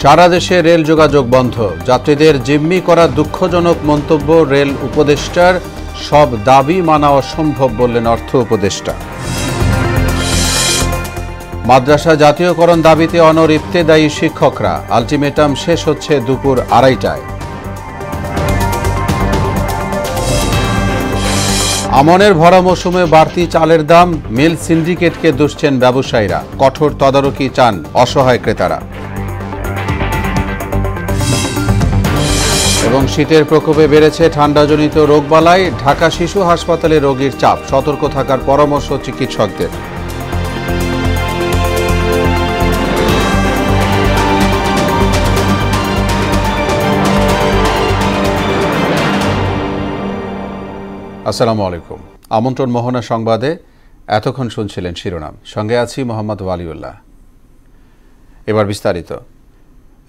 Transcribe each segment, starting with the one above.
সারা দেশে রেল যোগাযোগ বন্ধ, যাত্রীদের জিম্মি করা দুঃখজনক মন্তব্য রেল উপদেষ্টার, সব দাবি মানা অসম্ভব বললেন অর্থ উপদেষ্টা। মাদ্রাসা জাতীয়করণ দাবিতে অনড় ইবতেদায়ী শিক্ষকরা, আলটিমেটাম শেষ হচ্ছে দুপুর 2:30টায়। আমনের ভরা মৌসুমে বাড়তি চালের দাম, মিল সিন্ডিকেটকে দুষছেন ব্যবসায়ীরা, কঠোর তদারকি চান অসহায় ক্রেতারা। এবং শীতের প্রকোপে বেড়েছে ঠান্ডাজনিত রোগবালাই, ঢাকা শিশু হাসপাতালে রোগীর চাপ, সতর্ক থাকার পরামর্শ চিকিৎসকদের। আসসালামু আলাইকুম। আমন্ত্রণ মোহনা সংবাদে এতক্ষণ শুনছিলেন শিরোনাম, সঙ্গে আছি মোহাম্মদ ওয়ালিউল্লাহ। এবার বিস্তারিত।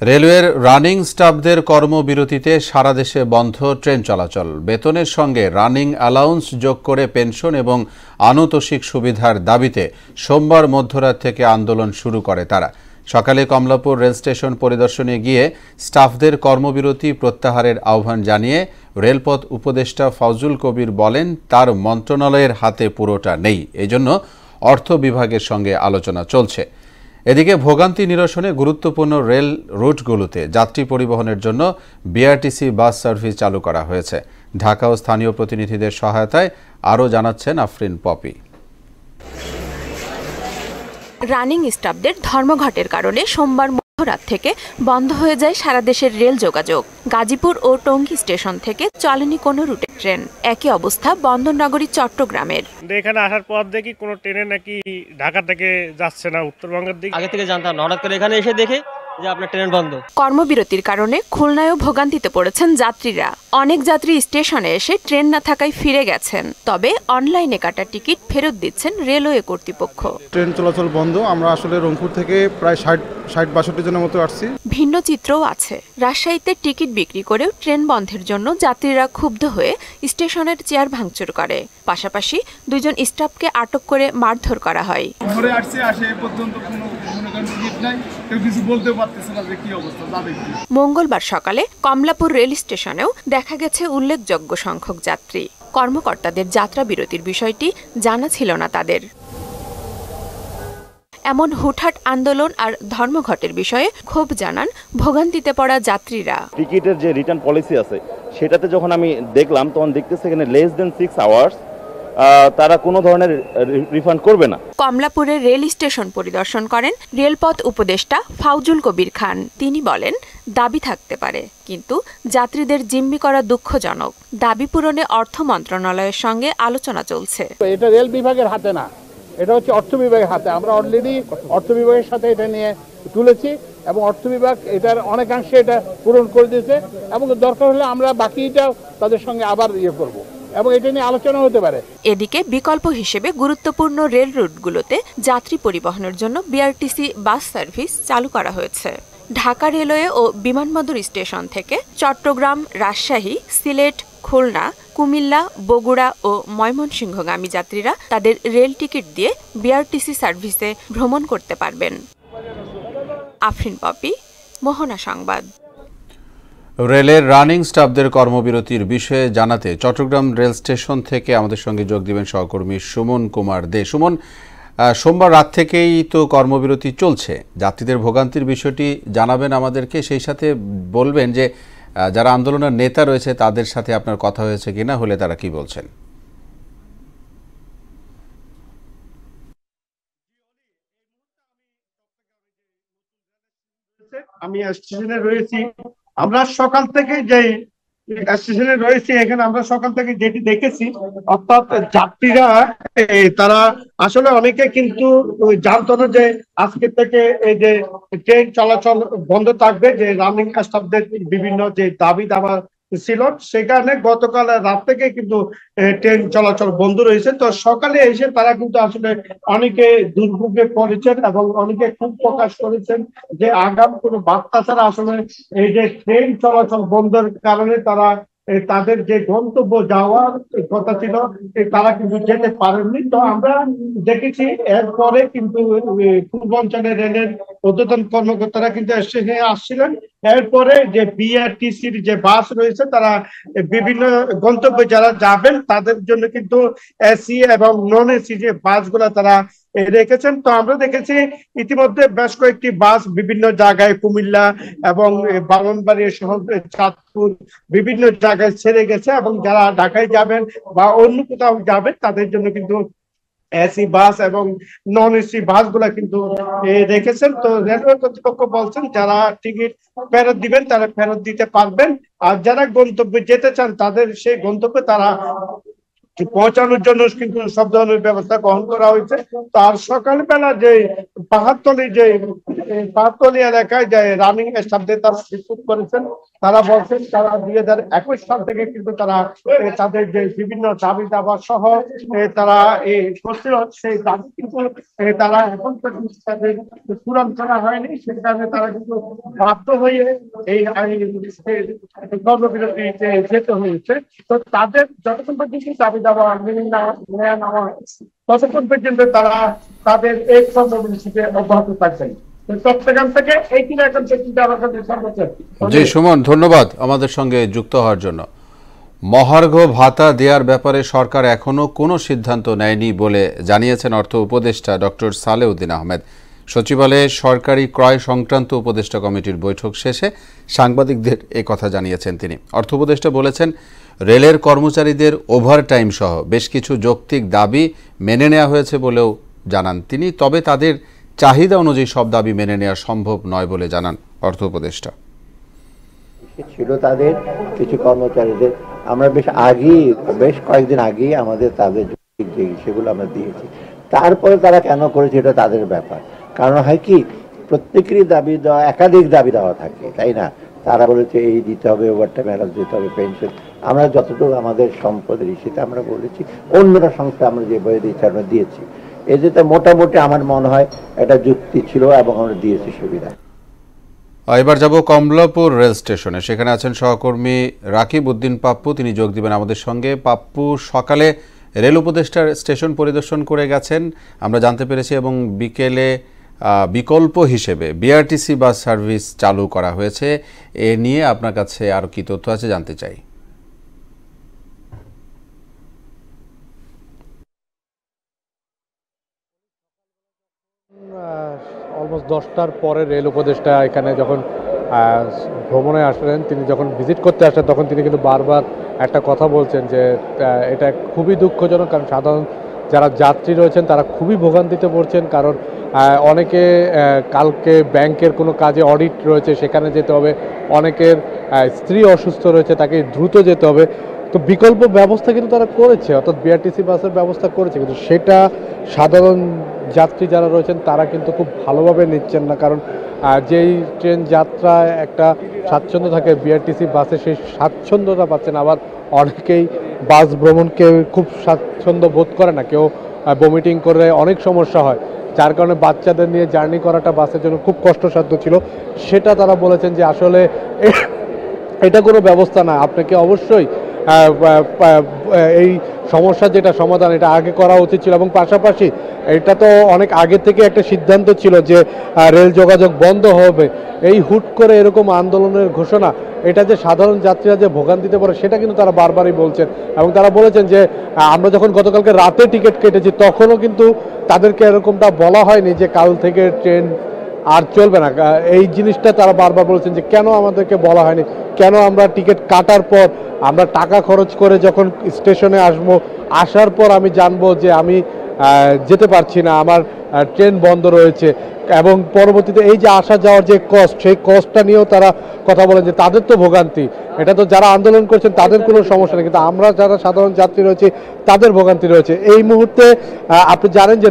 রেলওয়ের রানিং স্টাফদের কর্মবিরতিতে সারা দেশে বন্ধ ট্রেন চলাচল, বেতনের সঙ্গে রানিং অ্যালাউন্স যোগ করে পেনশন এবং আনুতোষিক সুবিধার দাবিতে সোমবার মধ্যরাত থেকে আন্দোলন শুরু করে তারা। সকালে কমলাপুর রেল স্টেশন পরিদর্শনে গিয়ে স্টাফদের কর্মবিরতি প্রত্যাহারের আহ্বান জানিয়ে রেলপথ উপদেষ্টা ফজলুল কবির বলেন, তার মন্ত্রণালয়ের হাতে পুরোটা নেই, এজন্য অর্থ বিভাগের সঙ্গে আলোচনা চলছে। এদিকে ভোগান্তি নিরসনে গুরুত্বপূর্ণ রেল রুটগুলোতে যাত্রী পরিবহনের জন্য বিআরটিসি বাস সার্ভিস চালু করা হয়েছে। ঢাকা ও স্থানীয় প্রতিনিধিদের সহায়তায় আরও জানাচ্ছেন আফরিন পপি। রানিং স্টাফদের ধর্মঘটের কারণে সোমবার মধ্যরাত থেকে বন্ধ হয়ে যায় সারা দেশের রেল যোগাযোগ। গাজীপুর ও টঙ্গী স্টেশন থেকে চলেনি কোনো রুটের ট্রেন। একই অবস্থা বন্দরনগরী চট্টগ্রামের। এখানে আসার পর দেখি কোনো ট্রেনে নাকি ঢাকা থেকে যাচ্ছে না উত্তরবঙ্গের দিকে। আগে থেকে জানতাম না, হঠাৎ করে এখানে এসে দেখে যে আপনার ট্রেন বন্ধ। কর্মবিরতির কারণে খুলনায়ও ভোগান্তিতে পড়েছেন যাত্রীরা। অনেক যাত্রী স্টেশনে এসে ট্রেন না থাকায় ফিরে গেছেন, তবে অনলাইনে কাটা টিকিট ফেরত দিচ্ছেন রেলওয়ে কর্তৃপক্ষ। ট্রেন চলাচল বন্ধ। আমরা আসলে রংপুর থেকে প্রায় 60-62 জনের মতো আসছি। ভিন্ন চিত্রও আছে। রাজশাহীতে টিকিট বিক্রি করেও ট্রেন বন্ধের জন্য যাত্রীরা ক্ষুব্ধ হয়ে স্টেশনের চেয়ার ভাঙচুর করে। পাশাপাশি 2 জন স্টাফকে আটক করে মারধর করা হয়। মঙ্গলবার সকালে কমলাপুর রেল স্টেশনেও দেখা গেছে উল্লেখযোগ্য সংখ্যক যাত্রী। কর্মকর্তাদের যাত্রা বিরতির বিষয়টি জানা ছিল না তাদের। এমন হুটহাট আন্দোলন আর ধর্মঘটের বিষয়ে ক্ষোভ জানান ভোগান্তিতে পড়া যাত্রীরা। টিকিটের যে রিটার্ন পলিসি আছে সেটাতে যখন আমি দেখলাম, তখন দেখতেছি এখানে লেস দেন 6 আওয়ার্স তারা কোনো ধরনের রিফান্ড করবে না। কমলাপুরের রেল স্টেশন পরিদর্শন করেন রেলপথ উপদেষ্টা ফজলুল কবির খান। তিনি বলেন, দাবি থাকতে পারে, কিন্তু যাত্রীদের জিম্মি করা দুঃখজনক। দাবি পূরণে অর্থ মন্ত্রণালয়ের সঙ্গে আলোচনা চলছে। এটা রেল বিভাগের হাতে না, এটা হচ্ছে অর্থ বিভাগের হাতে। আমরা অলরেডি অর্থ বিভাগের সাথে এটা নিয়ে তুলেছি এবং অর্থ বিভাগ এটার অনেকাংশে এটা পূরণ করে দিয়েছে এবং দরকার হলে আমরা বাকিটা তাদের সঙ্গে আবার করব এবং এটা নিয়ে আলোচনা হতে পারে। এদিকে বিকল্প হিসেবে গুরুত্বপূর্ণ রেল রুটগুলোতে যাত্রী পরিবহনের জন্য বিআরটিসি বাস সার্ভিস চালু করা হয়েছে। ঢাকা রেলওয়ে ও বিমানবন্দর স্টেশন থেকে চট্টগ্রাম, রাজশাহী, সিলেট, খুলনা, কুমিল্লা, বগুড়া ও ময়মনসিংহগামী যাত্রীরা তাদের রেল টিকিট দিয়ে বিআরটিসি সার্ভিসে ভ্রমণ করতে পারবেন। আফরিন পপি, মোহনা সংবাদ। রেলের রানিং স্টাফদের কর্মবিরতির বিষয়ে জানাতে চট্টগ্রাম রেল স্টেশন থেকে আমাদের সঙ্গে যোগ দিবেন সহকর্মী সুমন কুমার দে। সুমন, সোমবার রাত থেকেই তো কর্মবিরতি চলছে, যাত্রীদের ভোগান্তির বিষয়টি জানাবেন আমাদেরকে, সেই সাথে বলবেন যে যারা আন্দোলনের নেতা রয়েছে তাদের সাথে আপনার কথা হয়েছে কিনা, হলে তারা কি বলছেন। আমি স্টেশনে রয়েছি, আমরা সকাল থেকে যে স্টেশনে রয়েছি এখানে আমরা সকাল থেকে যেটি দেখেছি, অর্থাৎ যাত্রীরা তারা আসলে অনেকে কিন্তু জানতো না যে আজকে থেকে এই যে ট্রেন চলাচল বন্ধ থাকবে, যে রানিং স্টাফদের বিভিন্ন যে দাবি দাবা ছিল, সেখানে গতকাল রাত থেকে কিন্তু ট্রেন চলাচল বন্ধ রয়েছে। তো সকালে এসে তারা কিন্তু আসলে অনেকে দুর্ভোগে পড়েছেন এবং অনেকে খুব প্রকাশ করেছেন যে আগাম কোনো বার্তা ছাড়া আসলে এই যে ট্রেন চলাচল বন্ধের কারণে তারা তাদের যে গন্তব্য যাওয়ার কথা ছিল তারা কিন্তু যেতে পারেননি। তো আমরা দেখেছি এরপরে কিন্তু পূর্বাঞ্চলের রেলের ঊর্ধ্বতন কর্মকর্তারা কিন্তু স্টেশনে আসছিলেন। এরপরে যে বিআরটিসির যে বাস রয়েছে তারা বিভিন্ন গন্তব্যে যারা যাবেন তাদের জন্য কিন্তু এসি এবং নন এসি যে বাসগুলা তারা রেখেছেন। তো আমরা দেখেছি ইতিমধ্যে বেশ কয়েকটি বাস বিভিন্ন জায়গায় কুমিল্লা এবং ব্রাহ্মণবাড়িয়া সহ চাঁদপুর বিভিন্ন জায়গায় ছেড়ে গেছে, এবং যারা ঢাকায় যাবেন বা অন্য কোথাও যাবেন তাদের জন্য কিন্তু এসি বাস এবং নন এসি বাস গুলা কিন্তু রেখেছেন। তো রেলওয়ে কর্তৃপক্ষ বলছেন যারা টিকিট ফেরত দিবেন তারা ফেরত দিতে পারবেন, আর যারা গন্তব্যে যেতে চান তাদের সেই গন্তব্যে তারা পৌঁছানোর জন্য কিন্তু সব ধরনের ব্যবস্থা গ্রহণ করা হয়েছে। তার সকালবেলা যে পাহাড়তলি এলাকায় যে রানিং স্টাফদের তারা রিপোর্ট করেছেন, তারা বলছেন তারা 2021 সাল থেকে কিন্তু তারা তাদের যে বিভিন্ন দাবি দাবা সহ তারা করছিল, সেই দাবি কিন্তু তারা এখন পর্যন্ত তাদের পূরণ করা হয়নি। সেই কারণে তারা কিন্তু বাধ্য হয়ে এই কর্মবিরতিতে যেতে হয়েছে। তো তাদের যতক্ষণ পর্যন্ত দাবি দাবা মেনে নেওয়া ততক্ষণ পর্যন্ত তারা তাদের এই কর্মবিরতিতে অব্যাহত থাকবেন। চট্টগ্রাম থেকে এই কিনা এখন পর্যন্ত আমাদের জি সুমন, ধন্যবাদ আমাদের সঙ্গে যুক্ত হওয়ার জন্য। মহার্ঘ ভাতা দেওয়ার ব্যাপারে সরকার এখনো কোনো সিদ্ধান্ত নেয়নি বলে জানিয়েছেন অর্থ উপদেষ্টা ডক্টর সালেউদ্দিন আহমেদ। সচিবালয়ে সরকারি ক্রয় সংক্রান্ত উপদেষ্টা কমিটির বৈঠক শেষে সাংবাদিকদের এই কথা জানিয়েছেন তিনি। অর্থ উপদেষ্টা বলেছেন, রেলের কর্মচারীদের ওভারটাইম সহ বেশ কিছু যৌক্তিক দাবি মেনে নেওয়া হয়েছে বলেও জানান তিনি। তবে তাদের চাহিদা অনুযায়ী সব দাবি মেনে নেওয়া সম্ভব নয় বলে জানান অর্থ উপদেষ্টা। ছিল তাদের কিছু কর্মচারীদের আমরা বেশ কয়েকদিন আগেই আমাদের তাদের যৌক্তিক যে সেগুলো আমরা দিয়েছি। তারপরে তারা কেন করেছে এটা তাদের ব্যাপার। কারণ হয় কি, প্রত্যেকেরই দাবি দেওয়া, একাধিক দাবি দেওয়া থাকে, তাই না? তারা বলেছে এই দিতে হবে, ওভারটাইম অ্যালাউন্স দিতে হবে, পেনশন। আমরা যতটুকু আমাদের সম্পদের সেটা আমরা বলেছি, অন্যরা সংস্থা আমরা যে বই দিয়েছি আমরা দিয়েছি। এই যেটা মোটামুটি আমার মনে হয় এটা যুক্তি ছিল এবং আমরা দিয়েছি সুবিধা। এবার যাব কমলাপুর রেল স্টেশনে। সেখানে আছেন সহকর্মী রাকিব উদ্দিন পাপ্পু, তিনি যোগ দিবেন আমাদের সঙ্গে। পাপ্পু, সকালে রেল উপদেষ্টার স্টেশন পরিদর্শন করে গেছেন আমরা জানতে পেরেছি, এবং বিকেলে বিকল্প হিসেবে বিআরটিসি বাস সার্ভিস চালু করা হয়েছে। এ নিয়ে আপনার কাছে আরও কি তথ্য আছে জানতে চাই। অলমোস্ট 10টার পরে রেল উপদেষ্টা এখানে যখন ভ্রমণে আসলেন, তিনি যখন ভিজিট করতে আসলেন তখন তিনি কিন্তু বারবার একটা কথা বলছেন যে এটা খুবই দুঃখজনক, কারণ সাধারণ যারা যাত্রী রয়েছেন তারা খুবই ভোগান্তিতে পড়ছেন। কারণ অনেকে কালকে ব্যাংকের কোনো কাজে অডিট রয়েছে, সেখানে যেতে হবে, অনেকের স্ত্রী অসুস্থ রয়েছে, তাকে দ্রুত যেতে হবে। তো বিকল্প ব্যবস্থা কিন্তু তারা করেছে, অর্থাৎ বিআরটিসি বাসের ব্যবস্থা করেছে, কিন্তু সেটা সাধারণ যাত্রী যারা রয়েছেন তারা কিন্তু খুব ভালোভাবে নিচ্ছেন না। কারণ যেই ট্রেন যাত্রায় একটা স্বাচ্ছন্দ্য থাকে, বিআরটিসি বাসে সেই স্বাচ্ছন্দ্যতা পাচ্ছেন। আবার অনেকেই বাস ভ্রমণকে খুব স্বাচ্ছন্দ্য বোধ করে না, কেউ বমিটিং করে অনেক সমস্যা হয়, যার কারণে বাচ্চাদের নিয়ে জার্নি করাটা বাসের জন্য খুব কষ্টসাধ্য ছিল। সেটা তারা বলেছেন যে আসলে এটা কোনো ব্যবস্থা না, আপনাকে অবশ্যই এই সমস্যার যেটা সমাধান এটা আগে করা উচিত ছিল। এবং পাশাপাশি এটা তো অনেক আগে থেকে একটা সিদ্ধান্ত ছিল যে রেল যোগাযোগ বন্ধ হবে। এই হুট করে এরকম আন্দোলনের ঘোষণা, এটা যে সাধারণ যাত্রীরা যে ভোগান্তিতে পড়ে সেটা কিন্তু তারা বারবারই বলছেন। এবং তারা বলেছেন যে আমরা যখন গতকালকে রাতে টিকিট কেটেছি তখনও কিন্তু তাদেরকে এরকমটা বলা হয়নি যে কাল থেকে ট্রেন আর চলবে না। এই জিনিসটা তারা বারবার বলেছেন যে কেন আমাদেরকে বলা হয়নি, কেন আমরা টিকিট কাটার পর আমরা টাকা খরচ করে যখন স্টেশনে আসবো, আসার পর আমি জানবো যে আমি যেতে পারছি না, আমার ট্রেন বন্ধ রয়েছে। এবং পরবর্তীতে এই যে আসা যাওয়ার যে কস্ট, সেই কস্টটা নিয়েও তারা কথা বলেন যে তাদের তো ভোগান্তি, এটা তো যারা আন্দোলন করছেন তাদের কোনো সমস্যা নেই, কিন্তু আমরা যারা সাধারণ যাত্রী রয়েছে তাদের ভোগান্তি রয়েছে। এই মুহূর্তে আপনি জানেন যে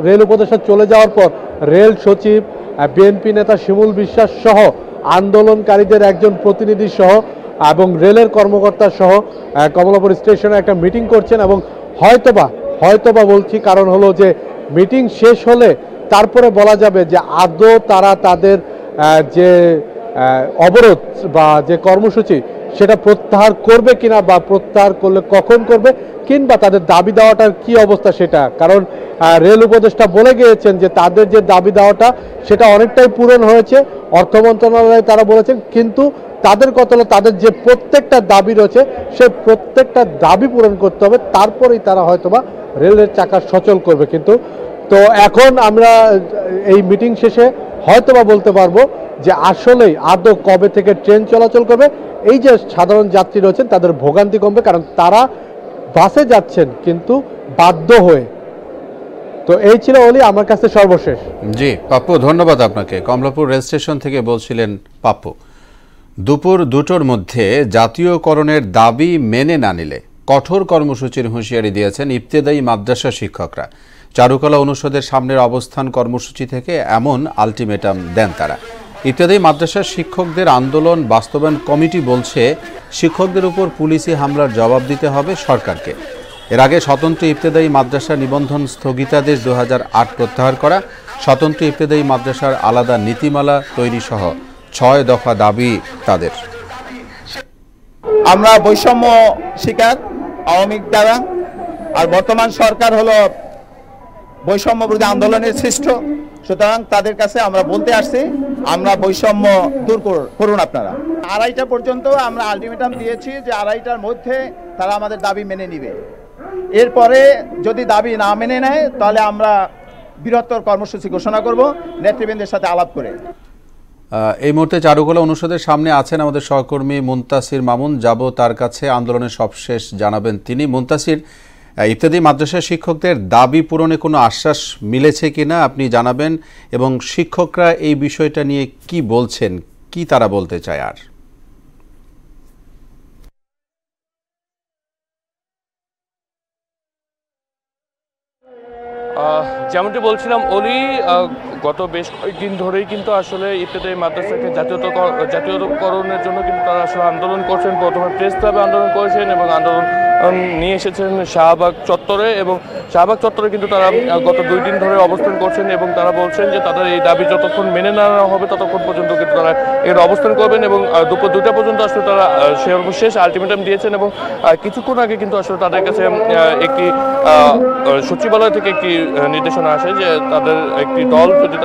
রেল উপদেষ্টা চলে যাওয়ার পর রেল সচিব, বিএনপি নেতা শিমুল বিশ্বাস সহ আন্দোলনকারীদের একজন প্রতিনিধি সহ এবং রেলের কর্মকর্তা সহ কমলাপুর স্টেশনে একটা মিটিং করছেন। এবং হয়তোবা বলছি, কারণ হলো যে মিটিং শেষ হলে তারপরে বলা যাবে যে আদৌ তারা তাদের যে অবরোধ বা যে কর্মসূচি সেটা প্রত্যাহার করবে কিনা বা প্রত্যাহার করলে কখন করবে, কিংবা তাদের দাবি দেওয়াটার কি অবস্থা সেটা। কারণ রেল উপদেষ্টা বলে গিয়েছেন যে তাদের যে দাবি দেওয়াটা সেটা অনেকটাই পূরণ হয়েছে, অর্থ মন্ত্রণালয়ে তারা বলেছেন, কিন্তু তাদের কথা হলো তাদের যে প্রত্যেকটা দাবি রয়েছে সে প্রত্যেকটা দাবি পূরণ করতে হবে, তারপরেই তারা হয়তোবা রেলের চাকা সচল করবে। কিন্তু তো এখন আমরা এই মিটিং শেষে হয়তোবা বলতে পারবো যে আসলেই আদৌ কবে থেকে ট্রেন চলাচল করবে। এই যে সাধারণ যাত্রী রয়েছেন তাদের ভোগান্তি কমবে, কারণ তারা বাসে যাচ্ছেন কিন্তু বাধ্য হয়ে। তো এই ছিল অলি আমার কাছে সর্বশেষ। জি পাপ্পু, ধন্যবাদ আপনাকে। কমলাপুর রেল স্টেশন থেকে বলছিলেন পাপ্পু। দুপুর 2টোর মধ্যে জাতীয়করণের দাবি মেনে না নিলে কঠোর কর্মসূচির হুঁশিয়ারি দিয়েছেন ইবতেদায়ী মাদ্রাসা শিক্ষকরা। চারুকলা অনুষদের সামনের অবস্থান কর্মসূচি থেকে এমন আলটিমেটাম দেন তারা। ইবতেদায়ী মাদ্রাসার শিক্ষকদের আন্দোলন বাস্তবায়ন কমিটি বলছে শিক্ষকদের উপর পুলিশি হামলার জবাব দিতে হবে সরকারকে। এর আগে স্বতন্ত্র ইবতেদায়ী মাদ্রাসা নিবন্ধন স্থগিতাদেশ 2008 প্রত্যাহার করা, স্বতন্ত্র ইবতেদায়ী মাদ্রাসার আলাদা নীতিমালা তৈরি সহ 6 দফা দাবি তাদের। আমরা বৈষম্য শিকার আওয়ামী দ্বারা, আর বর্তমান সরকার হলো বৈষম্য বিরোধী আন্দোলনের সৃষ্ট। সুতরাং তাদের কাছে আমরা বলতে আসছি, আমরা বৈষম্য দূর করুন আপনারা। 2:30টা পর্যন্ত আমরা আলটিমেটাম দিয়েছি যে 2:30টার মধ্যে তারা আমাদের দাবি মেনে নিবে। এরপরে যদি দাবি না মেনে নেয় তাহলে আমরা বৃহত্তর কর্মসূচি ঘোষণা করব নেতৃবৃন্দের সাথে আলাপ করে। এই মুহূর্তে চারুকলা অনুষদের সামনে আছেন আমাদের সহকর্মী মুনতাসির মামুন। যাব তার কাছে, আন্দোলনের সবশেষ জানাবেন তিনি। মুনতাসির, ইবতেদায়ী মাদ্রাসা শিক্ষকদের দাবি পূরণে কোনো আশ্বাস মিলেছে কিনা আপনি জানাবেন, এবং শিক্ষকরা এই বিষয়টা নিয়ে কি বলছেন, কি তারা বলতে চায়। আর যেমনটি বলছিলাম অলি, গত বেশ কয়েকদিন ধরেই কিন্তু আসলে ইবতেদায়ী মাদ্রাসাকে জাতীয়করণের জন্য কিন্তু তারা আসলে আন্দোলন করছেন। প্রথমে প্রেস ক্লাবে আন্দোলন করেছেন এবং আন্দোলন নিয়ে এসেছেন শাহবাগ চত্বরে, এবং শাহবাগ চত্বরে কিন্তু তারা গত 2 দিন ধরে অবস্থান করছেন এবং তারা বলছেন যে তাদের এই দাবি যতক্ষণ মেনে নেওয়া হবে ততক্ষণ পর্যন্ত কিন্তু তারা এর অবস্থান করবেন, এবং দুপুর 2টা পর্যন্ত আসলে তারা সর্বশেষ আলটিমেটাম দিয়েছেন। এবং কিছুক্ষণ আগে কিন্তু আসলে তাদের কাছে একটি সচিবালয় থেকে একটি নির্দেশনা আসে যে তাদের একটি দল যদি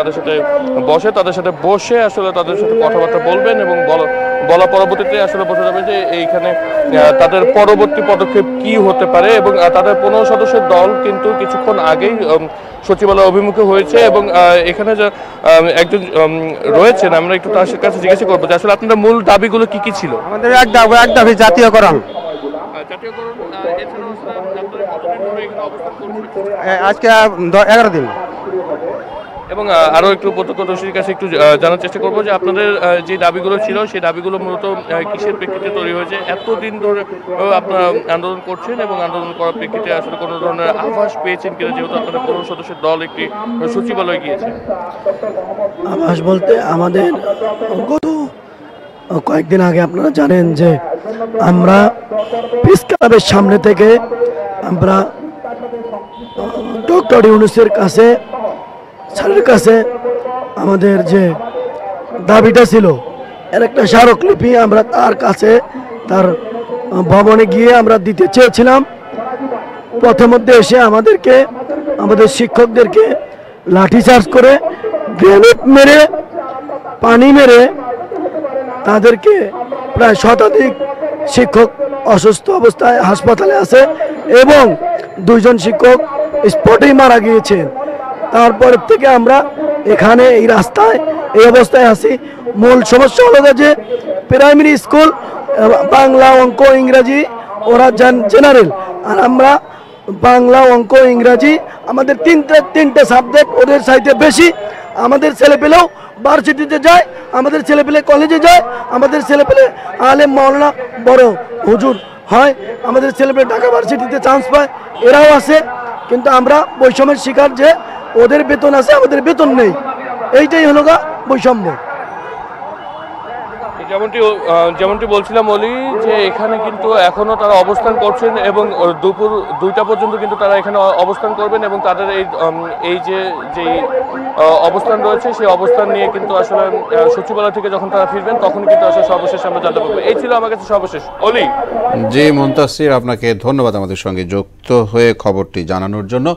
তাদের সাথে বসে আসলে তাদের সাথে কথাবার্তা বলবেন, এবং বলা পরবর্তীতে আসলে বোঝা যাবে যে এইখানে তাদের পরবর্তী পদক্ষেপ কি হতে পারে। এবং তাদের 15 সদস্যের দল কিন্তু কিছুক্ষণ আগেই সচিবালয় অভিমুখে হয়েছে, এবং এখানে যে একজন রয়েছেন আমরা একটু তার কাছে জিজ্ঞাসা করবো যে আসলে আপনাদের মূল দাবিগুলো কি কি ছিল। আমাদের এক দাবি জাতীয়করণ। আজকে 11 দিন। এবং আরও একটু প্রত্যক্ষদর্শীর কাছে একটু জানার চেষ্টা করবো যে আপনাদের যে দাবিগুলো ছিল সেই দাবিগুলো মূলত কিসের প্রেক্ষিতে তৈরি হয়েছে। এতদিন ধরে আপনারা আন্দোলন করছেন এবং আন্দোলন করার প্রেক্ষিতে আসলে কোনো ধরনের আভাস পেয়েছেন কিনা, যেহেতু আপনাদের 15 সদস্যের দল একটি সচিবালয় গিয়েছে। আভাস বলতে আমাদের গত কয়েকদিন আগে আপনারা জানেন যে আমরা প্রেস ক্লাবের সামনে থেকে আমরা ডক্টর ইউনূসের কাছে, স্যারের কাছে আমাদের যে দাবিটা ছিল এর একটা স্মারকলিপি আমরা তার কাছে তার ভবনে গিয়ে আমরা দিতে চেয়েছিলাম। প্রথমধ্যে এসে আমাদের শিক্ষকদেরকে লাঠিচার্জ করে, গ্রেনেড মেরে, পানি মেরে তাদেরকে প্রায় শতাধিক শিক্ষক অসুস্থ অবস্থায় হাসপাতালে আছে এবং 2 জন শিক্ষক স্পটেই মারা গিয়েছেন। তারপর থেকে আমরা এখানে এই রাস্তায় এই অবস্থায় আছি। মূল সমস্যা হলো যে প্রাইমারি স্কুল বাংলা, অঙ্ক, ইংরাজি ওরা জেনারেল, আর আমরা বাংলা, অঙ্ক, ইংরাজি আমাদের তিনটে সাবজেক্ট ওদের চাইতে বেশি। আমাদের ছেলেপেলেও ভার্সিটিতে যায়, আমাদের ছেলেপেলে কলেজে যায়, আমাদের ছেলেপেলে আলেম মাওলানা বড় হুজুর হয়, আমাদের ছেলেপেলে ঢাকা ভার্সিটিতে চান্স পায়, এরাও আছে। কিন্তু আমরা বৈষম্যের শিকার যে ওদের বেতন আছে আমাদের বেতন নেই, এইটাই হলো বৈষম্য। যেমনটি বলছিলাম অলি, যে এখানে কিন্তু এখনো তারা অবস্থান করছেন এবং দুপুর 2টা পর্যন্ত কিন্তু তারা এখানে অবস্থান করবেন এবং তাদের এই যে অবস্থান রয়েছে সেই অবস্থান নিয়ে কিন্তু আসলে সচিবালয় থেকে যখন তারা ফিরবেন তখন কিন্তু আসলে সর্বশেষ আমরা জানতে পারবো। এই ছিল আমার কাছে সর্বশেষ। অলি। জি মুনতাসির, আপনাকে ধন্যবাদ আমাদের সঙ্গে যুক্ত হয়ে খবরটি জানানোর জন্য।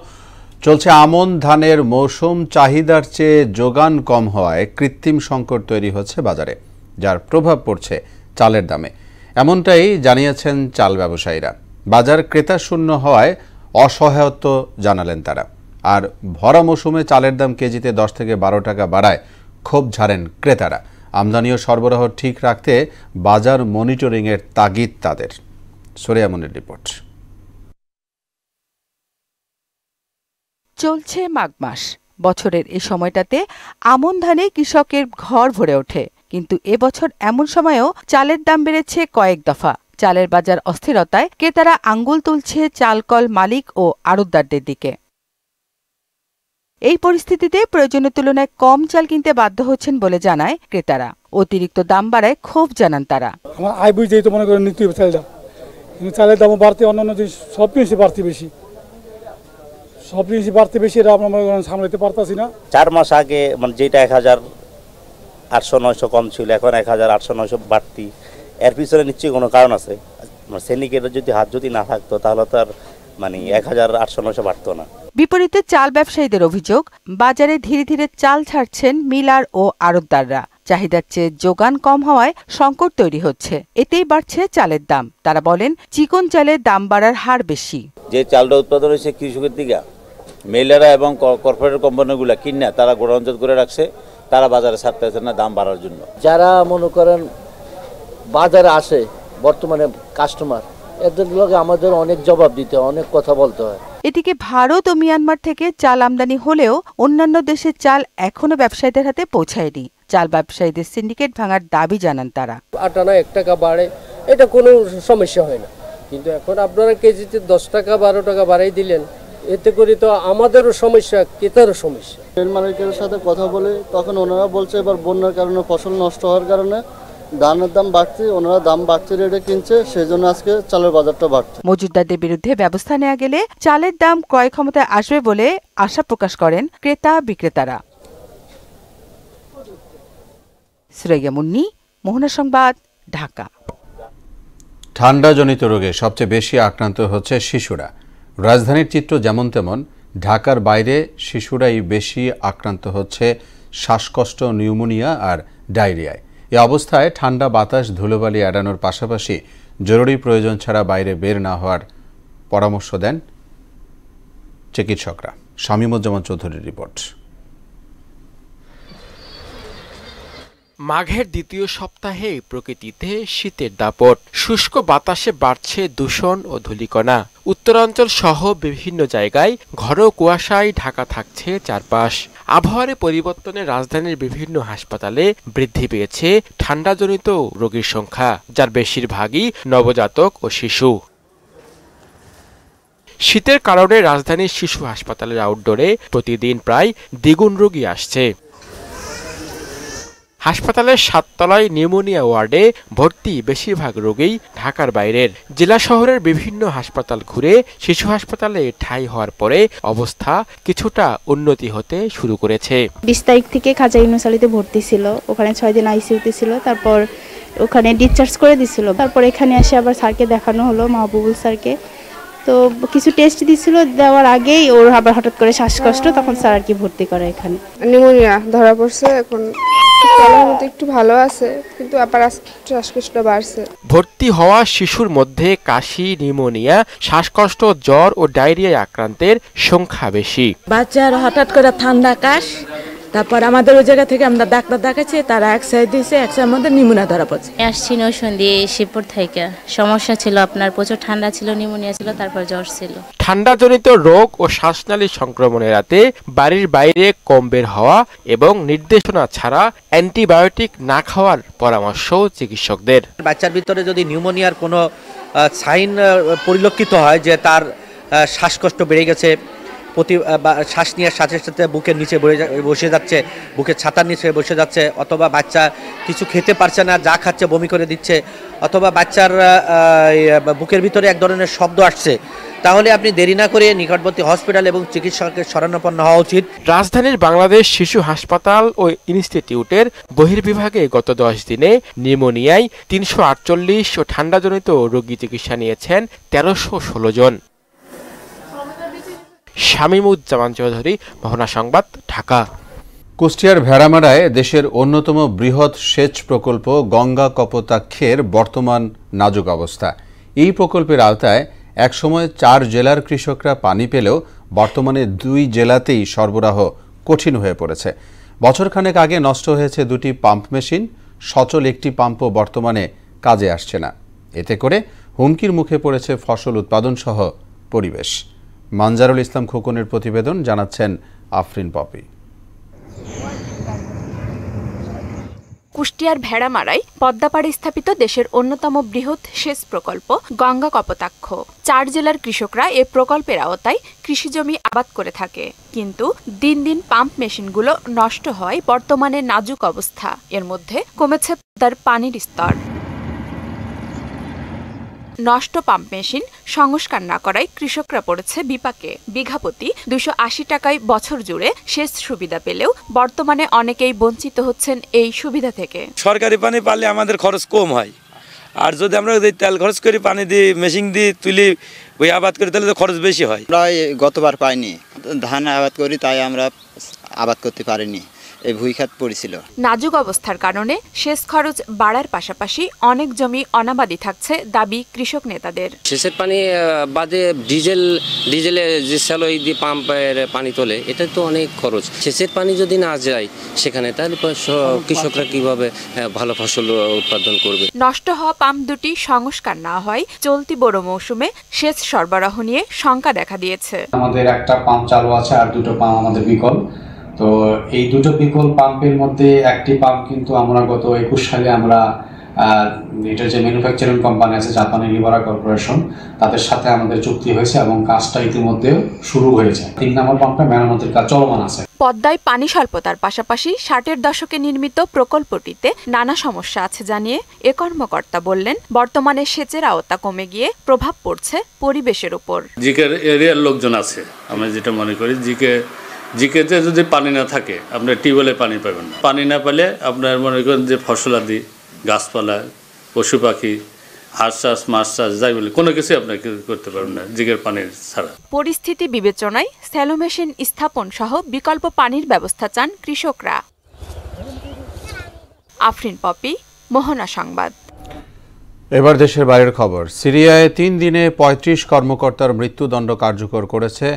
চলছে আমন ধানের মৌসুম, চাহিদার চেয়ে যোগান কম হওয়ায় কৃত্রিম সংকট তৈরি হচ্ছে বাজারে, যার প্রভাব পড়ছে চালের দামে। এমনটাই জানিয়েছেন চাল ব্যবসায়ীরা। বাজার ক্রেতা শূন্য হওয়ায় অসহায়ত্ব জানালেন তারা। আর ভরা মৌসুমে চালের দাম কেজিতে 10 থেকে 12 টাকা বাড়ায় ক্ষোভ ঝাড়েন ক্রেতারা। আমদানি ও সরবরাহ ঠিক রাখতে বাজার মনিটরিংয়ের তাগিদ তাদের। সোরিয়া মুনির রিপোর্ট। চলছে মাঘ মাস। বছরের এই সময়টাতে আমন ধানে কৃষকের ঘর ভরে ওঠে, কিন্তু এবছর এমন সময়েও চালের দাম বেড়েছে কয়েক দফা। চালের বাজার অস্থিরতায় ক্রেতারা আঙ্গুল তুলছে চালকল মালিক ও আড়তদারদের দিকে। এই পরিস্থিতিতে প্রয়োজনের তুলনায় কম চাল কিনতে বাধ্য হচ্ছেন বলে জানায় ক্রেতারা। অতিরিক্ত দাম বাড়ায় ক্ষোভ জানান তারা। আমার আয় বুঝেই তো মনে করেন নিতে হবে চালটা, কিন্তু চালের দামও বাড়তে, অন্যান্য জিনিস সব জিনিসই বাড়তে বেশি, সব জিনিসই বাড়তে বেশি, এটা আমরা মনে করেন সামলাতে পারতাছি না। 4 মাস আগে মানে যেটা 1800-900 কম ছিল, এখন 1800-900 বাড়তি। এর পিছনে নিশ্চয়ই কোনো কারণ আছে। শ্রেণীকের যদি হাত যদি না থাকতো তাহলে তো আর 1800-900 বাড়তো না। বিপরীতে চাল ব্যবসায়ীদের অভিযোগ, বাজারে ধীরে ধীরে চাল ছাড়ছেন মিলার ও আড়তদাররা। চাহিদার চেয়ে যোগান কম হওয়ায় সংকট তৈরি হচ্ছে, এতেই বাড়ছে চালের দাম। তারা বলেন, চিকন চালের দাম বাড়ার হার বেশি। যে চালটা উৎপাদন হয়েছে কৃষকের দিকে, মিলাররা এবং কর্পোরেট কোম্পানিগুলো কিনা তারা গোডাউনজাত করে রাখছে, তারা বাজারে ছাড়তেছে না দাম বাড়ার জন্য। যারা মনে করেন বাজারে আসে বর্তমানে কাস্টমার, এদের লগে আমাদের অনেক জবাব দিতে হয়, অনেক কথা বলতে হয়। এদিকে ভারত ও মিয়ানমার থেকে চাল আমদানি হলেও অন্যান্য দেশের চাল এখনো ব্যবসায়ীদের হাতে পৌঁছায়নি। চাল ব্যবসায়ীদের সিন্ডিকেট ভাঙার দাবি জানান তারা। 8 আনা 1 টাকা বাড়ে, এটা কোনো সমস্যা হয় না, কিন্তু এখন আপনারা কেজিতে 10 টাকা 12 টাকা বাড়াই দিলেন, এতে করে তো আমাদেরও সমস্যা, ক্রেতারও সমস্যা। রেল মালিকের সাথে কথা বলে তখন ওনারা বলছে এবার বন্যার কারণে ফসল নষ্ট হওয়ার কারণে ধানের দাম বাড়ছে, ওনারা দাম বাড়ছে রেটে কিনছে, সেই জন্য আজকে চালের বাজারটা বাড়ছে। মজুতদারদের বিরুদ্ধে ব্যবস্থা নেওয়া গেলে চালের দাম ক্রয় ক্ষমতায় আসবে বলে আশা প্রকাশ করেন ক্রেতা বিক্রেতারা। সুরাইয়া মুন্নি, মোহনা সংবাদ, ঢাকা। ঠান্ডাজনিত রোগে সবচেয়ে বেশি আক্রান্ত হচ্ছে শিশুরা। রাজধানীর চিত্র যেমন তেমন, ঢাকার বাইরে শিশুরাই বেশি আক্রান্ত হচ্ছে শ্বাসকষ্ট, নিউমোনিয়া আর ডায়রিয়ায়। এ অবস্থায় ঠান্ডা বাতাস, ধুলোবালি এড়ানোর পাশাপাশি জরুরি প্রয়োজন ছাড়া বাইরে বের না হওয়ার পরামর্শ দেন চিকিৎসকরা। শামীমুজ্জামান চৌধুরীর রিপোর্ট। মাঘের দ্বিতীয় সপ্তাহে প্রকৃতিতে শীতের দাপট, শুষ্ক বাতাসে বাড়ছে দূষণ ও ধূলিকণা। উত্তরাঞ্চল সহ বিভিন্ন জায়গায় ঘন কুয়াশায় ঢাকা থাকছে চারপাশ। আবহাওয়ার পরিবর্তনে রাজধানীর বিভিন্ন হাসপাতালে বৃদ্ধি পেয়েছে ঠান্ডাজনিত রোগীর সংখ্যা, যার বেশিরভাগই নবজাতক ও শিশু। শীতের কারণে রাজধানীর শিশু হাসপাতালের আউটডোরে প্রতিদিন প্রায় দ্বিগুণ রোগী আসছে। হাসপাতালের 7 তলায় নিউমোনিয়া ওয়ার্ডে ভর্তি বেশিরভাগ রোগী ঢাকার বাইরের। জেলা শহরের বিভিন্ন হাসপাতাল ঘুরে শিশু হাসপাতালে ঠাঁই হওয়ার পরে অবস্থা কিছুটা উন্নতি হতে শুরু করেছে। 20 তারিখ থেকে খাজা ইউনুস আলীতে ভর্তি ছিল, ওখানে 6 দিন আইসিইউতে ছিল, তারপর ওখানে ডিসচার্জ করে দিছিল। তারপর এখানে এসে আবার স্যারকে দেখানো হলো, মাহবুবুল স্যারকে। তো কিছু টেস্ট দিছিল, দেওয়ার আগেই ওর আবার হঠাৎ করে শ্বাসকষ্ট, তখন স্যার আর কি ভর্তি করে এখানে। নিউমোনিয়া ধরা পড়ছে, এখন একটু ভালো আছে, কিন্তু আবার শ্বাসকষ্ট বাড়ছে। ভর্তি হওয়া শিশুর মধ্যে কাশি, নিউমোনিয়া, শ্বাসকষ্ট, জ্বর ও ডায়রিয়ায় আক্রান্তের সংখ্যা বেশি। বাচ্চার হঠাৎ করে ঠান্ডা কাশ, তারপর আমাদের ওই জায়গা থেকে আমরা ডাক্তার দেখাচ্ছি, তারা এক্সরে দিয়েছে, এক্সরের মধ্যে নিউমোনিয়া ধরা পড়ছে। আসছি নৌসন্দি শিবপুর থেকে, সমস্যা ছিল আপনার, প্রচুর ঠান্ডা ছিল, নিউমোনিয়া ছিল, তারপর জ্বর ছিল। ঠান্ডাজনিত রোগ ও শ্বাসনালী সংক্রমণ এড়াতে বাড়ির বাইরে কম বের হওয়া এবং নির্দেশনা ছাড়া অ্যান্টিবায়োটিক না খাওয়ার পরামর্শ চিকিৎসকদের। বাচ্চার ভিতরে যদি নিউমোনিয়ার কোনো সাইন পরিলক্ষিত হয়, যে তার শ্বাসকষ্ট বেড়ে গেছে, শ্বাস নেওয়ার সাথে সাথে বুকের নিচে বসে যাচ্ছে, বুকের ছাতার নিচে বসে যাচ্ছে, অথবা বাচ্চা কিছু খেতে পারছে না, যা খাচ্ছে বমি করে দিচ্ছে, অথবা বাচ্চার বুকের ভিতরে এক ধরনের শব্দ আসছে, তাহলে আপনি দেরি না করে নিকটবর্তী হসপিটাল এবং চিকিৎসকের শরণাপন্ন হওয়া উচিত। রাজধানীর বাংলাদেশ শিশু হাসপাতাল ও ইনস্টিটিউটের বহির্বিভাগে গত 10 দিনে নিউমোনিয়ায় 348 ও ঠান্ডাজনিত রোগী চিকিৎসা নিয়েছেন 1316 জন। শামীমুজ্জামান চৌধুরী, মোহনা সংবাদ, ঢাকা। কুষ্টিয়ার ভেড়ামারায় দেশের অন্যতম বৃহৎ সেচ প্রকল্প গঙ্গা কপোতাক্ষের বর্তমান নাজুক অবস্থা। এই প্রকল্পের আওতায় একসময় 4 জেলার কৃষকরা পানি পেলেও বর্তমানে 2 জেলাতেই সরবরাহ কঠিন হয়ে পড়েছে। বছরখানেক আগে নষ্ট হয়েছে 2টি পাম্প মেশিন, সচল একটি পাম্পও বর্তমানে কাজে আসছে না। এতে করে হুমকির মুখে পড়েছে ফসল উৎপাদন সহ পরিবেশ। মানজারুল ইসলাম খোকনের প্রতিবেদন, জানাচ্ছেন আফরিন পপি। কুষ্টিয়ার ভেড়ামারায় পদ্মাপাড়ে স্থাপিত দেশের অন্যতম বৃহৎ সেচ প্রকল্প গঙ্গা কপোতাক্ষ। 4 জেলার কৃষকরা এ প্রকল্পের আওতায় কৃষিজমি আবাদ করে থাকে, কিন্তু দিন দিন পাম্প মেশিনগুলো নষ্ট হয় বর্তমানে নাজুক অবস্থা। এর মধ্যে কমেছে পদ্মার পানির স্তর। নষ্ট পাম্প মেশিন সংস্কার না করায় কৃষকরা পড়েছে বিপাকে। বিঘাপতি 280 টাকায় বছর জুড়ে সেচ সুবিধা পেলেও বর্তমানে অনেকেই বঞ্চিত হচ্ছেন এই সুবিধা থেকে। সরকারি পানি পালে আমাদের খরচ কম হয়, আর যদি আমরা তেল খরচ করি, পানি দিয়ে মেশিন দিয়ে তুলি ওই আবাদ করি, তাহলে তো খরচ বেশি হয়। আমরা গতবার পাইনি, ধান আবাদ করি, তাই আমরা আবাদ করতে পারিনি, এই ভুইখাত পড়েছিল। নাজুক অবস্থার কারণে সেচ খরচ বাড়ার পাশাপাশি অনেক জমি অনাবাদি থাকছে দাবি কৃষক নেতাদের। সেচের পানি বাদে ডিজেলে যে স্যালোই দিয়ে পাম্পের পানি তোলে, এটা তো অনেক খরচ। সেচের পানি যদি না যায় সেখানে, তাহলে কৃষকরা কিভাবে ভালো ফসল উৎপাদন করবে? নষ্ট হওয়া পাম্প দুটি সংস্কার না হয় চলতি বড় মৌসুমে সেচ সরবরাহ নিয়ে শঙ্কা দেখা দিয়েছে। আমাদের একটা পাম্প চালু আছে আর 2টো পাম্প আমাদের বিকল। তো এই 2টো বিকল পাম্পের মধ্যে একটি পাম্প কিন্তু আমরা গত 21 সালে আমরা এটার যে ম্যানুফ্যাকচারিং কোম্পানি আছে জাপানি লিবারা কর্পোরেশন, তাদের সাথে আমাদের চুক্তি হয়েছে এবং কাজটা ইতিমধ্যে শুরু হয়েছে। 3 নম্বর পাম্পটা মেরামতের কাজ চলমান আছে। পদ্মায় পানি স্বল্পতার পাশাপাশি 60-এর দশকে নির্মিত প্রকল্পটিতে নানা সমস্যা আছে জানিয়ে এ কর্মকর্তা বললেন, বর্তমানে সেচের আওতা কমে গিয়ে প্রভাব পড়ছে পরিবেশের উপর। জিকের এরিয়ার লোকজন আছে, আমরা যেটা মনে করি জিকেতে যদি পানি না থাকে আপনার টিউবওয়েলে পানি পাবেন না। পানি না পেলে আপনার মনে করেন যে ফসলাদি, গাছপালা, পশু পাখি, হাঁস চাষ, মাছ চাষ, যাই বলে কোনো কিছু আপনার করতে পারবেন না জিকের পানির ছাড়া। পরিস্থিতি বিবেচনায় স্যালো মেশিন স্থাপন সহ বিকল্প পানির ব্যবস্থা চান কৃষকরা। আফরিন পপি, মোহনা সংবাদ। এবার দেশের বাইরের খবর। সিরিয়ায় 3 দিনে 35 কর্মকর্তার মৃত্যুদণ্ড কার্যকর করেছে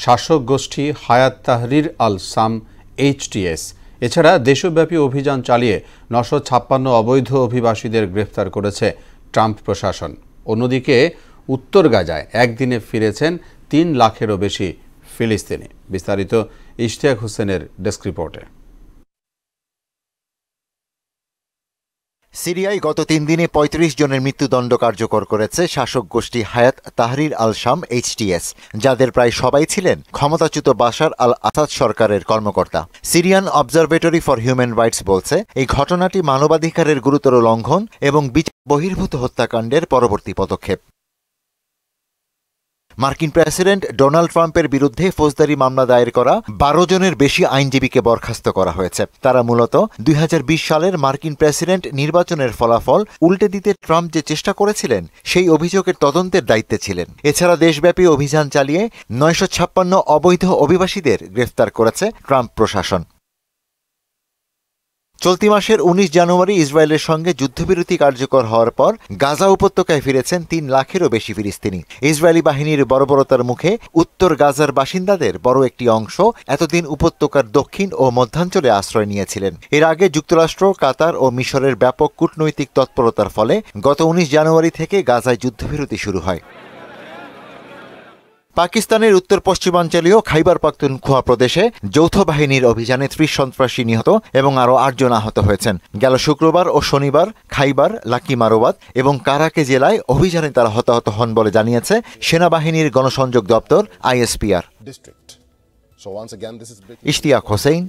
শাসক গোষ্ঠী হায়াত তাহরির আল শাম HTS। এছাড়া দেশব্যাপী অভিযান চালিয়ে 956 অবৈধ অভিবাসীদের গ্রেফতার করেছে ট্রাম্প প্রশাসন। অন্যদিকে উত্তর গাজায় একদিনে ফিরেছেন 3 লাখেরও বেশি ফিলিস্তিনি। বিস্তারিত ইশতিয়াক হোসেনের ডেস্ক রিপোর্টে। সিরিয়ায় গত 3 দিনে 35 জনের মৃত্যুদণ্ড কার্যকর করেছে শাসক গোষ্ঠী হায়াত তাহরির আল শাম HTS, যাদের প্রায় সবাই ছিলেন ক্ষমতাচ্যুত বাশার আল আসাদ সরকারের কর্মকর্তা। Syrian observatory for human rights বলছে, এই ঘটনাটি মানবাধিকারের গুরুতর লঙ্ঘন এবং বিচার বহির্ভূত হত্যাকাণ্ডের পরবর্তী পদক্ষেপ। মার্কিন প্রেসিডেন্ট ডোনাল্ড ট্রাম্পের বিরুদ্ধে ফৌজদারি মামলা দায়ের করা 12 জনের বেশি আইনজীবীকে বরখাস্ত করা হয়েছে। তারা মূলত 2020 সালের মার্কিন প্রেসিডেন্ট নির্বাচনের ফলাফল উল্টে দিতে ট্রাম্প যে চেষ্টা করেছিলেন সেই অভিযোগের তদন্তের দায়িত্বে ছিলেন। এছাড়া দেশব্যাপী অভিযান চালিয়ে 956 অবৈধ অভিবাসীদের গ্রেফতার করেছে ট্রাম্প প্রশাসন। চলতি মাসের 19 জানুয়ারি ইসরায়েলের সঙ্গে যুদ্ধবিরতি কার্যকর হওয়ার পর গাজা উপত্যকায় ফিরেছেন 3 লাখেরও বেশি ফিলিস্তিনি। ইসরায়েলি বাহিনীর বর্বরতার মুখে উত্তর গাজার বাসিন্দাদের বড় একটি অংশ এতদিন উপত্যকার দক্ষিণ ও মধ্যাঞ্চলে আশ্রয় নিয়েছিলেন। এর আগে যুক্তরাষ্ট্র, কাতার ও মিশরের ব্যাপক কূটনৈতিক তৎপরতার ফলে গত 19 জানুয়ারি থেকে গাজায় যুদ্ধবিরতি শুরু হয়। পাকিস্তানের উত্তর পশ্চিমাঞ্চলীয় খাইবার পাখতুনখোয়া প্রদেশে যৌথ বাহিনীর অভিযানে 30 সন্ত্রাসী নিহত এবং আরও 8 জন আহত হয়েছেন। গেল শুক্রবার ও শনিবার খাইবার, লাকি মারোবাত এবং কারাকে জেলায় অভিযানে তারা হতাহত হন বলে জানিয়েছে সেনাবাহিনীর গণসংযোগ দপ্তর ISPR। ইশতিয়াক হোসেন,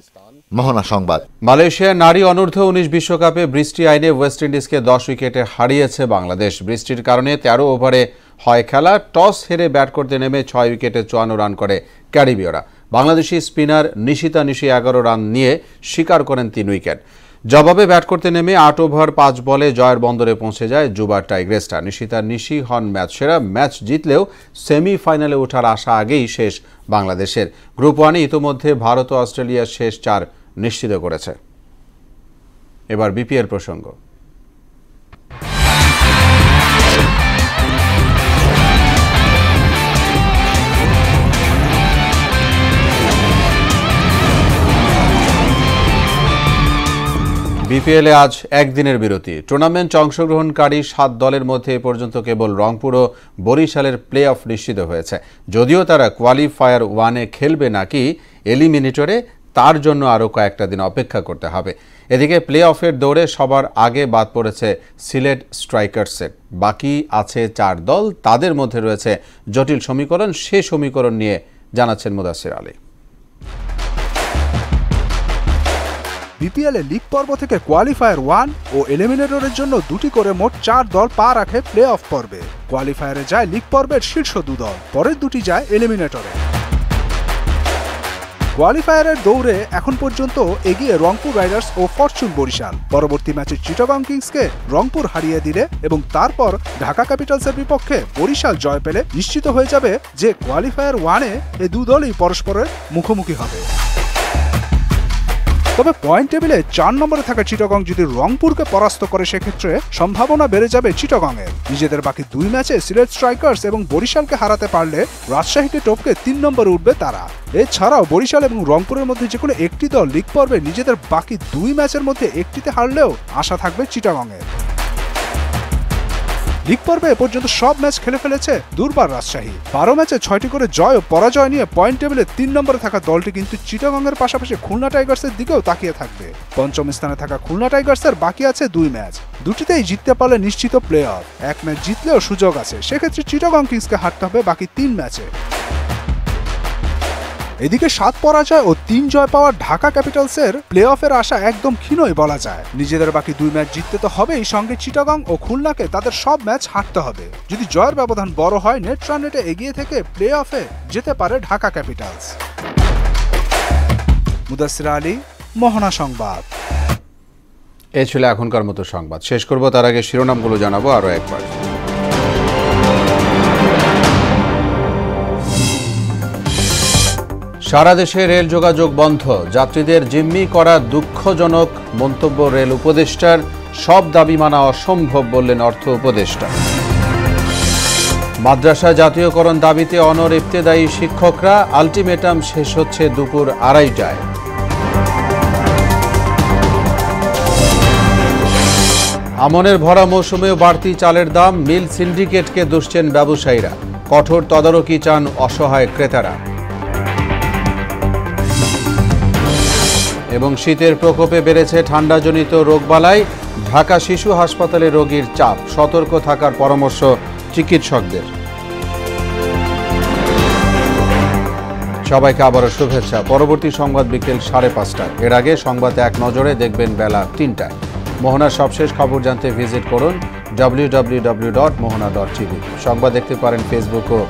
মোহনা সংবাদ। মালয়েশিয়ার নারী অনূর্ধ্ব ১৯ বিশ্বকাপে বৃষ্টি আইনে ওয়েস্ট ইন্ডিজকে ১০ উইকেটে হারিয়েছে বাংলাদেশ। বৃষ্টির কারণে ১৩ ওভারে হয় খেলা। টস হেরে ব্যাট করতে নেমে ৬ উইকেটে ৫৪ রান করে ক্যারিবীয়রা। বাংলাদেশি স্পিনার নিশিতা নিশি ১১ রান নিয়ে শিকার করেন ৩ উইকেট। জবাবে ব্যাট করতে নেমে ৮ ওভার ৫ বলে জয়ের বন্দরে পৌঁছে যায় জুবার টাইগ্রেসরা। নিশিতা নিশি হন ম্যাচ সেরা। ম্যাচ জিতলেও সেমিফাইনালে ওঠার আশা আগেই শেষ বাংলাদেশের। গ্রুপ 1-এ ইতোমধ্যে ভারত ও অস্ট্রেলিয়ার শেষ 4 নিশ্চিত করেছে। এবার বিপিএল প্রসঙ্গ। বিপিএলে আজ একদিনের বিরতি। টুর্নামেন্টে অংশগ্রহণকারী 7 দলের মধ্যে এ পর্যন্ত কেবল রংপুর ও বরিশালের প্লে অফ নিশ্চিত হয়েছে। যদিও তারা কোয়ালিফায়ার 1-এ খেলবে নাকি এলিমিনেটরে, তার জন্য আরও কয়েকটা দিন অপেক্ষা করতে হবে। এদিকে প্লে অফের দৌড়ে সবার আগে বাদ পড়েছে সিলেট স্ট্রাইকার্সের। বাকি আছে 4 দল, তাদের মধ্যে রয়েছে জটিল সমীকরণ। সে সমীকরণ নিয়ে জানাচ্ছেন মুদাসির আলী। বিপিএল এ লিগ পর্ব থেকে কোয়ালিফায়ার 1 ও এলিমিনেটরের জন্য 2টি করে মোট 4 দল পা রাখে প্লে অফ পর্বে। কোয়ালিফায়ারে যায় লিগ পর্বের শীর্ষ 2 দল, পরের 2টি যায় এলিমিনেটরে। কোয়ালিফায়ারের দৌড়ে এখন পর্যন্ত এগিয়ে রংপুর রাইডার্স ও ফরচুন বরিশাল। পরবর্তী ম্যাচে চিটাগং কিংসকে রংপুর হারিয়ে দিলে এবং তারপর ঢাকা ক্যাপিটালসের বিপক্ষে বরিশাল জয় পেলে নিশ্চিত হয়ে যাবে যে কোয়ালিফায়ার 1-এ এই 2 দলই পরস্পরের মুখোমুখি হবে। তবে পয়েন্ট টেবিলে 4 নম্বরে থাকা চিটাগং যদি রংপুরকে পরাস্ত করে সেক্ষেত্রে সম্ভাবনা বেড়ে যাবে চিটাগংয়ের। নিজেদের বাকি 2 ম্যাচে সিলেট স্ট্রাইকার্স এবং বরিশালকে হারাতে পারলে রাজশাহীকে টপকে 3 নম্বরে উঠবে তারা। এছাড়াও বরিশাল এবং রংপুরের মধ্যে যে কোনো একটি দল লিগ পর্বে নিজেদের বাকি 2 ম্যাচের মধ্যে একটিতে হারলেও আশা থাকবে চিটাগংয়ের। লিগ পর্বে এ পর্যন্ত সব ম্যাচ খেলে ফেলেছে দুর্বার রাজশাহী। 12 ম্যাচে 6টি করে জয় ও পরাজয় নিয়ে পয়েন্ট টেবিলে 3 নম্বরে থাকা দলটি কিন্তু চিটাগংয়ের পাশাপাশি খুলনা টাইগার্সের দিকেও তাকিয়ে থাকবে। 5ম স্থানে থাকা খুলনা টাইগার্সের বাকি আছে 2 ম্যাচ, 2টিতেই জিততে পারলে নিশ্চিত প্লে অফ। 1 ম্যাচ জিতলেও সুযোগ আছে, সেক্ষেত্রে চিটাগং কিংসকে হারতে হবে বাকি 3 ম্যাচে। এদিকে 7 পরাজয় ও 3 জয় পাওয়া ঢাকা ক্যাপিটালসের প্লে অফের আশা একদম ক্ষীণই বলা যায়। নিজেদের বাকি 2 ম্যাচ জিততে তো হবেই, সঙ্গে চিটাগং ও খুলনাকে তাদের সব ম্যাচ হারতে হবে। যদি জয়ের ব্যবধান বড় হয়, নেট রান রেটে এগিয়ে থেকে প্লে অফে যেতে পারে ঢাকা ক্যাপিটালস। মুদাসির আলী, মোহনা সংবাদ। এ ছিল এখনকার মতো সংবাদ। শেষ করব তার আগে শিরোনামগুলো জানাবো আরও একবার। সারা দেশে রেল যোগাযোগ বন্ধ, যাত্রীদের জিম্মি করা দুঃখজনক মন্তব্য রেল উপদেষ্টার। সব দাবি মানা অসম্ভব বললেন অর্থ উপদেষ্টা। মাদ্রাসা জাতীয়করণ দাবিতে অনড় ইবতেদায়ী শিক্ষকরা, আলটিমেটাম শেষ হচ্ছে দুপুর 2:30টায়। আমনের ভরা মৌসুমেও বাড়তি চালের দাম, মিল সিন্ডিকেটকে দুষছেন ব্যবসায়ীরা। কঠোর তদারকি চান অসহায় ক্রেতারা। এবং শীতের প্রকোপে বেড়েছে ঠান্ডাজনিত রোগবালাই, ঢাকা শিশু হাসপাতালে রোগীর চাপ, সতর্ক থাকার পরামর্শ চিকিৎসকদের। সবাইকে আবারও শুভেচ্ছা। পরবর্তী সংবাদ বিকেল 5:30টায়। এর আগে সংবাদ এক নজরে দেখবেন বেলা 3টায়। মোহনার সবশেষ খবর জানতে ভিজিট করুন www.mohana.tv। সংবাদ দেখতে পারেন ফেসবুক ও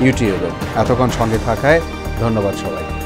ইউটিউবে। এতক্ষণ সঙ্গে থাকায় ধন্যবাদ সবাইকে।